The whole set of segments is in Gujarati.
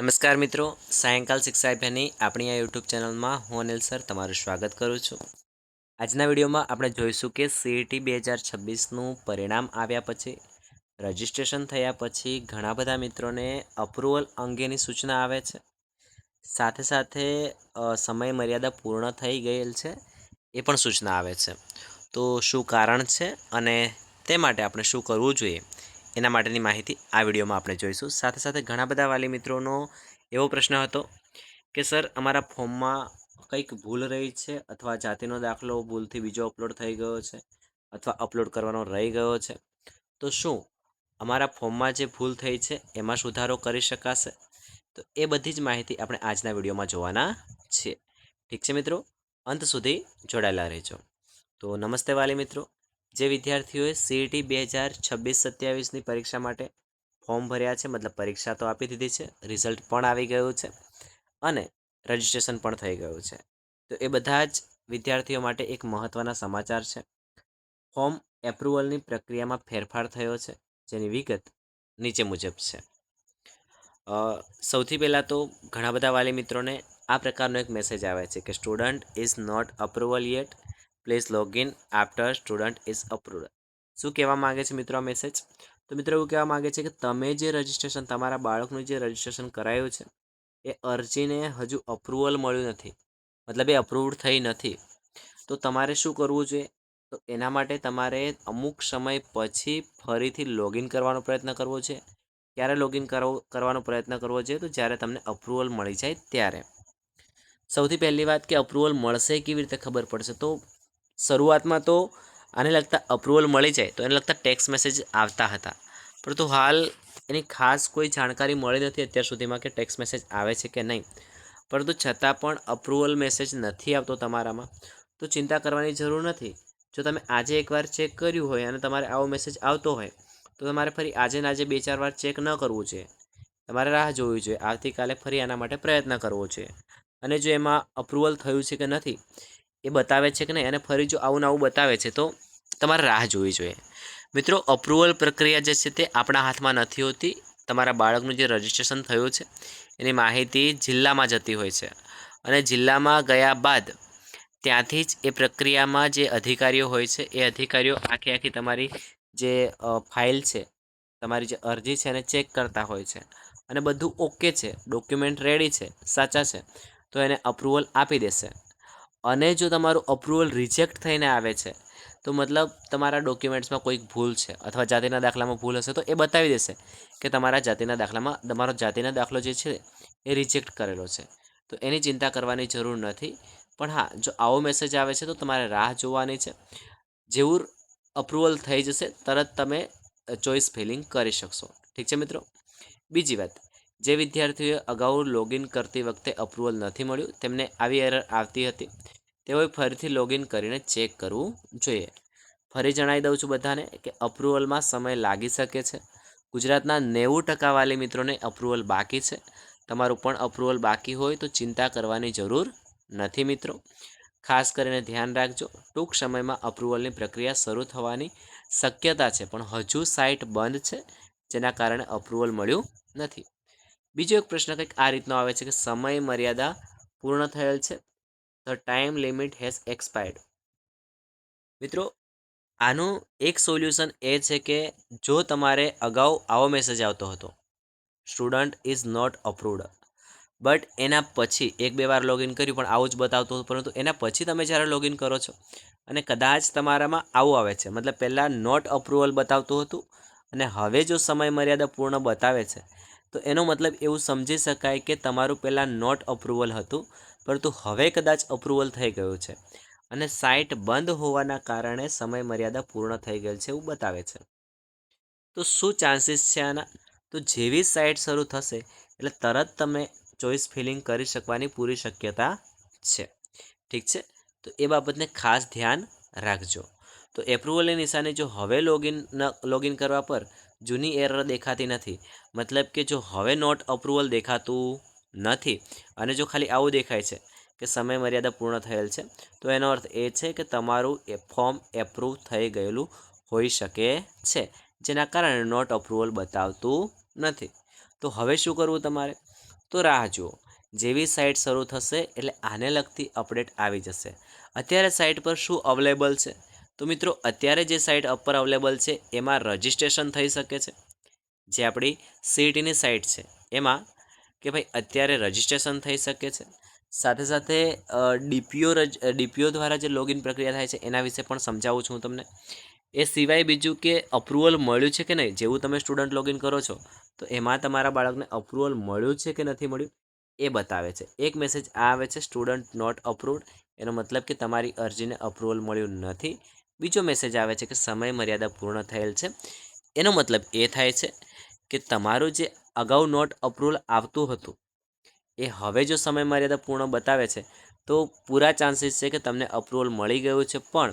નમસ્કાર મિત્રો, સાયંકાલ શિક્ષા અભિયાનની આપણી આ યુટ્યુબ ચેનલમાં હું અનિલ સર તમારું સ્વાગત કરું છું। આજના વિડીયોમાં આપણે જોઈશું કે CET 2026નું પરિણામ આવ્યા પછી રજિસ્ટ્રેશન થયા પછી ઘણા બધા મિત્રોને અપ્રુવલ અંગેની સૂચના આવે છે, સાથે સાથે સમય મર્યાદા પૂર્ણ થઈ ગયેલ છે એ પણ સૂચના આવે છે। તો શું કારણ છે અને તે માટે આપણે શું કરવું જોઈએ એના માટેની માહિતી આ વિડીયોમાં આપણે જોઈશું। સાથે સાથે ઘણા બધા વાલી મિત્રોનો એવો પ્રશ્ન હતો કે સર અમારા ફોર્મમાં કંઈક ભૂલ રહી છે અથવા જાતિનો દાખલો ભૂલથી બીજો અપલોડ થઈ ગયો છે અથવા અપલોડ કરવાનો રહી ગયો છે, તો શું અમારા ફોર્મમાં જે ભૂલ થઈ છે એમાં સુધારો કરી શકાશે? તો એ બધી જ માહિતી આપણે આજના વિડીયોમાં જોવાના છીએ। ઠીક છે મિત્રો, અંત સુધી જોડાયેલા રહેજો। તો નમસ્તે વાલી મિત્રો, જે વિદ્યાર્થીઓએ CET 2026-27ની પરીક્ષા માટે ફોર્મ ભર્યા છે, મતલબ પરીક્ષા તો આપી દીધી છે, રિઝલ્ટ પણ આવી ગયું છે અને રજિસ્ટ્રેશન પણ થઈ ગયું છે, તો એ બધા જ વિદ્યાર્થીઓ માટે એક મહત્ત્વના સમાચાર છે। ફોર્મ એપ્રુવલની પ્રક્રિયામાં ફેરફાર થયો છે, જેની વિગત નીચે મુજબ છે। સૌથી પહેલાં તો ઘણા બધા વાલી મિત્રોને આ પ્રકારનો એક મેસેજ આવે છે કે student is not approval yet, please login after student is approved. શું કહેવા માગે છે મિત્રો આ મેસેજ? તો મિત્રો એવું કહેવા માગે છે કે તમે જે રજિસ્ટ્રેશન તમારા બાળકનું જે રજિસ્ટ્રેશન કરાયું છે એ અરજીને હજુ અપ્રુવલ મળ્યું નથી, મતલબ એ અપ્રુવડ થઈ નથી, તો તમારે શું કરવું જોઈએ? તો એના માટે તમારે અમુક સમય પછી ફરીથી લોગિન કરવાનો પ્રયત્ન કરવો છે। ક્યારે લોગિન કરવાનો પ્રયત્ન કરવો જોઈએ? તો જ્યારે તમને અપ્રુવલ મળી જાય ત્યારે। સૌથી પહેલી વાત કે અપ્રુવલ મળશે કેવી રીતે ખબર પડશે? તો શરૂઆતમાં તો આને લગતા અપ્રુવલ મળી જાય તો એને લગતા ટેક્સ્ટ મેસેજ આવતા હતા, પરંતુ હાલ એની ખાસ કોઈ જાણકારી મળી નથી અત્યાર સુધીમાં કે ટેક્સ્ટ મેસેજ આવે છે કે નહીં, પરંતુ છતાં પણ અપ્રુવલ મેસેજ નથી આવતો તમારામાં, તો ચિંતા કરવાની જરૂર નથી। જો તમે આજે એકવાર ચેક કર્યું હોય અને તમારે આવો મેસેજ આવતો હોય તો તમારે ફરી આજે ને આજે 2-4 વાર ચેક ન કરવું જોઈએ, તમારે રાહ જોવી જોઈએ, આવતીકાલે ફરી આના માટે પ્રયત્ન કરવો જોઈએ। અને જો એમાં અપ્રુવલ થયું છે કે નથી એ બતાવે છે કે નહીં અને ફરી જો આવું નવું બતાવે છે તો તમારે રાહ જોવી જોઈએ। મિત્રો, અપ્રુવલ પ્રક્રિયા જે છે તે આપણા હાથમાં નથી હોતી। તમારા બાળકનું જે રજિસ્ટ્રેશન થયું છે એની માહિતી જિલ્લામાં જતી હોય છે અને જિલ્લામાં ગયા બાદ ત્યાંથી જ એ પ્રક્રિયામાં જે અધિકારીઓ હોય છે એ અધિકારીઓ આખી તમારી જે ફાઇલ છે, તમારી જે અરજી છે એને ચેક કરતા હોય છે અને બધું ઓકે છે, ડોક્યુમેન્ટ રેડી છે, સાચા છે, તો એને અપ્રુવલ આપી દેશે। અને જો તમારું અપ્રુવલ રિજેક્ટ થઈને આવે છે તો મતલબ તમારા ડોક્યુમેન્ટ્સમાં કોઈક ભૂલ છે અથવા જાતિના દાખલામાં ભૂલ હશે તો એ બતાવી દેશે કે તમારા જાતિના દાખલામાં તમારો જાતિના દાખલો જે છે એ રિજેક્ટ કરેલો છે, તો એની ચિંતા કરવાની જરૂર નથી। પણ હા, જો આવો મેસેજ આવે છે તો તમારે રાહ જોવાની છે। જેવું અપ્રુવલ થઈ જશે તરત તમે ચોઇસ ફિલિંગ કરી શકશો। ઠીક છે મિત્રો, બીજી વાત, જે વિદ્યાર્થીઓએ અગાઉ લોગિન કરતી વખતે અપ્રુવલ નથી મળ્યું, તેમને આવી એરર આવતી હતી, તેઓએ ફરીથી લોગિન કરીને ચેક કરવું જોઈએ। ફરી જણાવી દઉં છું બધાને કે અપ્રુવલમાં સમય લાગી શકે છે। ગુજરાતના 90% વાલી મિત્રોને અપ્રુવલ બાકી છે। તમારું પણ અપ્રુવલ બાકી હોય તો ચિંતા કરવાની જરૂર નથી મિત્રો। ખાસ કરીને ધ્યાન રાખજો, ટૂંક સમયમાં અપ્રુવલની પ્રક્રિયા શરૂ થવાની શક્યતા છે, પણ હજુ સાઇટ બંધ છે જેના કારણે અપ્રુવલ મળ્યું નથી। બીજો એક પ્રશ્ન કંઈક આ રીતનો આવે છે કે સમય મર્યાદા પૂર્ણ થયેલ છે, the time limit has expired. મિત્રો, આનું એક સોલ્યુશન એ છે કે જો તમારે અગાઉ આવો મેસેજ આવતો હતો, student is not approved, but એના પછી 1-2 વાર લોગિન કર્યું પણ આવું જ બતાવતું હતું, પરંતુ એના પછી તમે જ્યારે લોગિન કરો છો અને કદાચ તમારામાં આવું આવે છે, મતલબ પહેલાં નોટ અપ્રુવલ બતાવતું હતું અને હવે જો સમય મર્યાદા પૂર્ણ બતાવે છે તો એનો મતલબ એવું સમજી શકાય કે તમારું પહેલાં નોટ અપ્રુવલ હતું પરંતુ હવે કદાચ અપ્રુવલ થઈ ગયું છે અને સાઇટ બંધ હોવાના કારણે સમય મર્યાદા પૂર્ણ થઈ ગયેલ છે એવું બતાવે છે। તો શું ચાન્સીસ છે આના? તો જેવી સાઇટ શરૂ થશે એટલે તરત તમે ચોઇસ ફિલિંગ કરી શકવાની પૂરી શક્યતા છે। ઠીક છે, તો એ બાબતને ખાસ ધ્યાન રાખજો। તો એપ્રુવલની નિશાની જો હવે લોગિન કરવા પર જૂની એરર દેખાતી નથી, મતલબ કે જો હવે નોટ અપ્રુવલ દેખાતું નથી અને જો ખાલી આવું દેખાય છે કે સમય મર્યાદા પૂર્ણ થયેલ છે, તો એનો અર્થ એ છે કે તમારું ફોર્મ એપ્રુવ થઈ ગયેલું હોઈ શકે છે, જેના કારણે નોટ અપ્રુવલ બતાવતું નથી। તો હવે શું કરવું તમારે? તો રાહ જુઓ. જેવી સાઇટ શરૂ થશે એટલે આને લગતી અપડેટ આવી જશે. અત્યારે સાઇટ પર શું અવેલેબલ છે? તો મિત્રો અત્યારે જે સાઇટ ઉપર અવેલેબલ છે એમાં રજિસ્ટ્રેશન થઈ શકે છે. જે આપણી સીઈટીની સાઇટ છે એમાં કે ભાઈ અત્યારે રજિસ્ટ્રેશન થઈ શકે છે. સાથે સાથે ડીપીઓ દ્વારા જે લોગિન પ્રક્રિયા થાય છે એના વિશે પણ સમજાવું છું હું તમને. એ સિવાય બીજું કે અપ્રુવલ મળ્યું છે કે નહીં, જેવું તમે સ્ટુડન્ટ લોગિન કરો છો તો એમાં તમારા બાળકને અપ્રુવલ મળ્યું છે કે નથી મળ્યું એ બતાવે છે. એક મેસેજ આ આવે છે, સ્ટુડન્ટ નોટ અપ્રુવડ, એનો મતલબ કે તમારી અરજીને અપ્રુવલ મળ્યું નથી. બીજો મેસેજ આવે છે કે સમય મર્યાદા પૂર્ણ થયેલ છે. એનો મતલબ એ થાય છે કે તમારું જે અગાઉ નોટ અપ્રુવલ આવતું હતું એ હવે જો સમય મર્યાદા પૂર્ણ બતાવે છે તો પૂરા ચાન્સીસ છે કે તમને અપ્રુવલ મળી ગયું છે, પણ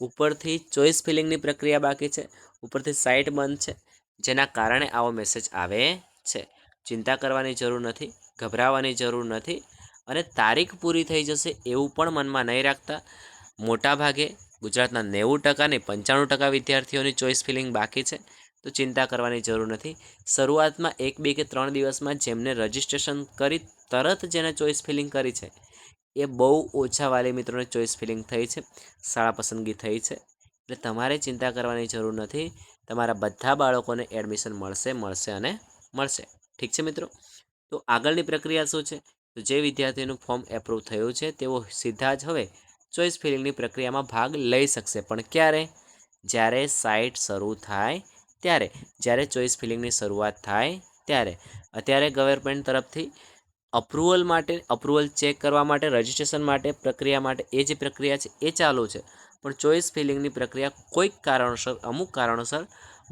ઉપરથી ચોઇસ ફિલિંગની પ્રક્રિયા બાકી છે, ઉપરથી સાઇટ બંધ છે, જેના કારણે આવો મેસેજ આવે છે. ચિંતા કરવાની જરૂર નથી, ગભરાવાની જરૂર નથી, અને તારીખ પૂરી થઈ જશે એવું પણ મનમાં નહીં રાખતા. મોટાભાગે ગુજરાતના 90% નહીં 95% વિદ્યાર્થીઓની ચોઇસ ફિલિંગ બાકી છે, તો ચિંતા કરવાની જરૂર નથી. શરૂઆતમાં 1, 2 કે 3 દિવસમાં જેમને રજિસ્ટ્રેશન કરી તરત જેને ચોઇસ ફિલિંગ કરી છે એ બહુ ઓછા વાલી મિત્રોને ચોઇસ ફિલિંગ થઈ છે, શાળા પસંદગી થઈ છે. એટલે તમારે ચિંતા કરવાની જરૂર નથી. તમારા બધા બાળકોને એડમિશન મળશે અને મળશે. ઠીક છે મિત્રો? તો આગળની પ્રક્રિયા શું છે? તો જે વિદ્યાર્થીનું ફોર્મ એપ્રૂવ થયું છે તેઓ સીધા જ હવે ચોઇસ ફિલિંગની પ્રક્રિયામાં ભાગ લઈ શકશે. પણ ક્યારે? જ્યારે સાઇટ શરૂ થાય ત્યારે, જ્યારે ચોઇસ ફિલિંગની શરૂઆત થાય ત્યારે. અત્યારે ગવર્મેન્ટ તરફથી અપ્રુવલ ચેક કરવા માટે, રજિસ્ટ્રેશન માટે, પ્રક્રિયા માટે એ જે પ્રક્રિયા છે એ ચાલુ છે. પણ ચોઇસ ફિલિંગની પ્રક્રિયા કોઈક કારણોસર, અમુક કારણોસર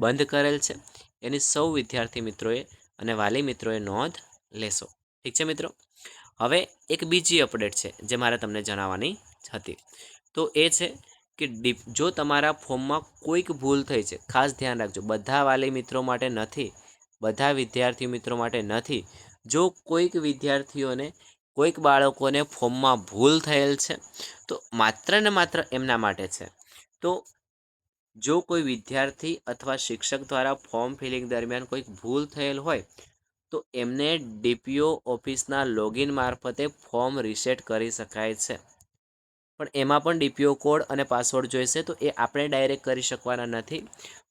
બંધ કરેલ છે. એની સૌ વિદ્યાર્થી મિત્રોએ અને વાલી મિત્રોએ નોંધ લેશો. ઠીક છે મિત્રો? હવે એક બીજી અપડેટ છે જે મારે તમને જણાવવાની હતી. તો એ છે કે જો તમારા ફોર્મમાં કોઈક ભૂલ થઈ છે, ખાસ ધ્યાન રાખજો, બધા વાલી મિત્રો માટે નથી, બધા વિદ્યાર્થી મિત્રો માટે નથી. જો કોઈક વિદ્યાર્થીઓને, કોઈક બાળકોને ફોર્મમાં ભૂલ થયેલ છે તો માત્ર ને માત્ર એમના માટે છે. તો જો કોઈ વિદ્યાર્થી અથવા શિક્ષક દ્વારા ફોર્મ ફિલિંગ દરમિયાન કોઈક ભૂલ થયેલ હોય તો એમને ડીપીઓ ઓફિસના લોગિન મારફતે ફોર્મ રીસેટ કરી શકાય છે. પણ એમાં પણ ડીપીઓ કોડ અને પાસવર્ડ જોઈશે, તો એ આપણે ડાયરેક્ટ કરી શકવાના નથી.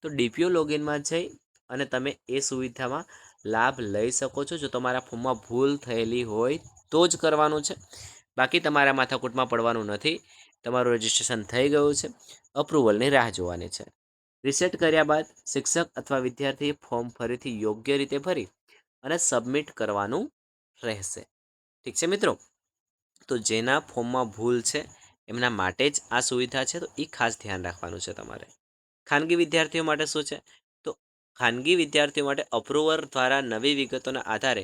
તો ડીપીઓ લોગિનમાં જઈ અને તમે એ સુવિધામાં લાભ લઈ શકો છો. જો તમારા ફોર્મમાં ભૂલ થયેલી હોય તો જ કરવાનું છે, બાકી તમારા માથાકૂટમાં પડવાનું નથી. તમારું રજિસ્ટ્રેશન થઈ ગયું છે, અપ્રુવલની રાહ જોવાની છે. રીસેટ કર્યા બાદ શિક્ષક અથવા વિદ્યાર્થીએ ફોર્મ ફરીથી યોગ્ય રીતે ભરી અને સબમિટ કરવાનું રહેશે. ઠીક છે મિત્રો? તો જેના ફોર્મમાં ભૂલ છે એમના માટે જ આ સુવિધા છે, તો એ ખાસ ધ્યાન રાખવાનું છે તમારે. ખાનગી વિદ્યાર્થીઓ માટે શું છે? તો ખાનગી વિદ્યાર્થીઓ માટે અપ્રુવર દ્વારા નવી વિગતોના આધારે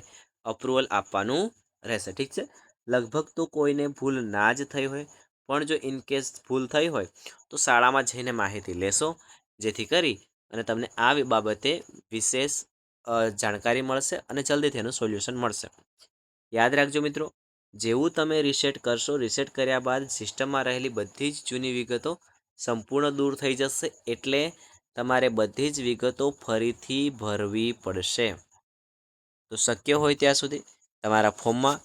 અપ્રુવલ આપવાનું રહેશે. ઠીક છે? લગભગ તો કોઈને ભૂલ ના જ થઈ હોય, પણ જો ઇનકેસ ભૂલ થઈ હોય તો શાળામાં જઈને માહિતી લેશો, જેથી કરી અને તમને આ બાબતે વિશેષ જાણકારી મળશે અને જલ્દીથી એનું સોલ્યુશન મળશે. યાદ રાખજો મિત્રો, જેવું તમે રીસેટ કરશો, રીસેટ કર્યા બાદ સિસ્ટમમાં રહેલી બધી જ જૂની વિગતો સંપૂર્ણ દૂર થઈ જશે. એટલે તમારે બધી જ વિગતો ફરીથી ભરવી પડશે. તો શક્ય હોય ત્યાં સુધી તમારા ફોર્મમાં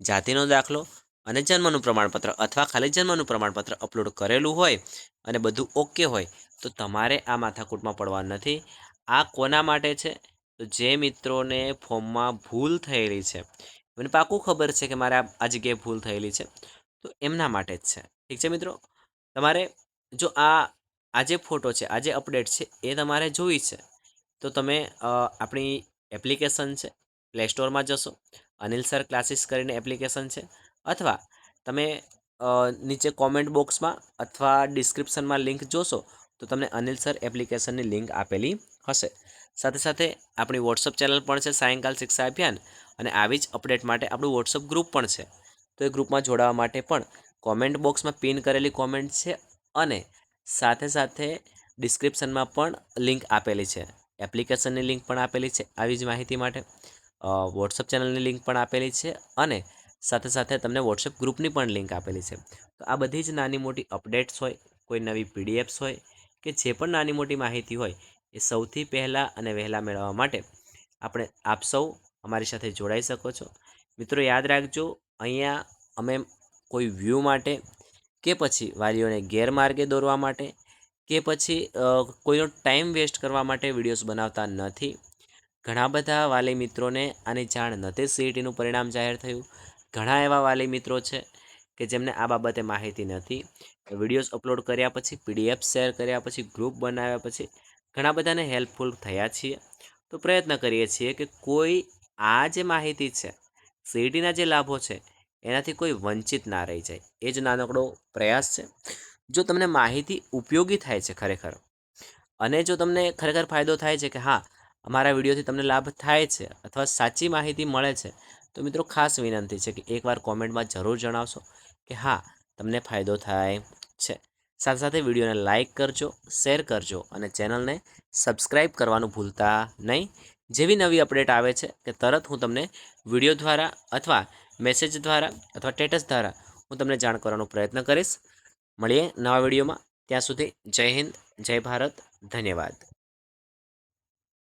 જાતિનો દાખલો અને જન્મનું પ્રમાણપત્ર અથવા ખાલી જન્મનું પ્રમાણપત્ર અપલોડ કરેલું હોય અને બધું ઓકે હોય તો તમારે આ માથાકૂટમાં પડવાનું નથી. આ કોના માટે છે? તો જે મિત્રોને ફોર્મમાં ભૂલ થયેલી છે, મને પાક્કું ખબર છે કે મારે આ જગ્યાએ ભૂલ થયેલી છે, તો એમના માટે જ છે. ઠીક છે મિત્રો? તમારે જો આ જે ફોટો છે, આ જે અપડેટ છે એ તમારે જોઈ છે તો તમે આપણી એપ્લિકેશન છે, પ્લે સ્ટોરમાં જશો, અનિલ સર ક્લાસીસ કરીને એપ્લિકેશન છે, અથવા તમે નીચે કોમેન્ટ બોક્સમાં અથવા ડિસ્ક્રિપ્શનમાં લિંક જોશો તો તમને અનિલ સર એપ્લિકેશનની લિંક આપેલી હશે. સાથે સાથે આપણી વોટ્સઅપ ચેનલ પણ છે, સાયંકાલ શિક્ષા અભિયાન, અને આવી જ અપડેટ માટે આપણું વોટ્સઅપ ગ્રુપ પણ છે. તો એ ગ્રુપમાં જોડાવા માટે પણ કોમેન્ટ બોક્સમાં પિન કરેલી કોમેન્ટ છે અને સાથે સાથે ડિસ્ક્રિપ્શનમાં પણ લિંક આપેલી છે. એપ્લિકેશનની લિંક પણ આપેલી છે આવી જ માહિતી માટે. વોટ્સઅપ ચેનલની લિંક પણ આપેલી છે અને સાથે સાથે તમને વોટ્સઅપ ગ્રુપની પણ લિંક આપેલી છે. તો આ બધી જ નાની મોટી અપડેટ્સ હોય, કોઈ નવી પીડીએફ્સ હોય કે જે પણ નાની મોટી માહિતી હોય એ સૌથી પહેલાં અને વહેલા મેળવવા માટે આપ સૌ અમારી સાથે જોડાઈ શકો છો. મિત્રો યાદ રાખજો, અહીંયા અમે કોઈ વ્યૂ માટે કે પછી વાલીઓને ગેરમાર્ગે દોરવા માટે કે પછી કોઈનો ટાઈમ વેસ્ટ કરવા માટે વિડીયોઝ બનાવતા નથી. ઘણા બધા વાલી મિત્રોને આની જાણ નથી સીઈટીનું પરિણામ જાહેર થયું. ઘણા એવા વાલી મિત્રો છે કે જેમને આ બાબતે માહિતી નથી. વિડીયોઝ અપલોડ કર્યા પછી, પીડીએફ શેર કર્યા પછી, ગ્રુપ બનાવ્યા પછી ઘણા બધાને હેલ્પફુલ થયા છીએ. તો પ્રયત્ન કરીએ છીએ કે કોઈ આ જે માહિતી છે, સીઈટીના જે લાભો છે, એનાથી કોઈ વંચિત ના રહી જાય. એ જ નાનકડો પ્રયાસ છે. જો તમને માહિતી ઉપયોગી થાય છે ખરેખર, અને જો તમને ખરેખર ફાયદો થાય છે કે હા અમારા વિડીયોથી તમને લાભ થાય છે અથવા સાચી માહિતી મળે છે, તો મિત્રો ખાસ વિનંતી છે કે એકવાર કોમેન્ટમાં જરૂર જણાવશો કે હા તમને ફાયદો થાય છે. સાથે સાથે વિડીયોને લાઇક કરજો, શેર કરજો અને ચેનલને સબસ્ક્રાઈબ કરવાનું ભૂલતા નહીં. જેવી નવી અપડેટ આવે છે કે તરત હું તમને વિડીયો દ્વારા અથવા મેસેજ દ્વારા અથવા સ્ટેટસ દ્વારા હું તમને જાણ કરવાનો પ્રયત્ન કરીશ. મળીએ નવા વિડીયોમાં. ત્યાં સુધી જય હિન્દ, જય ભારત, ધન્યવાદ.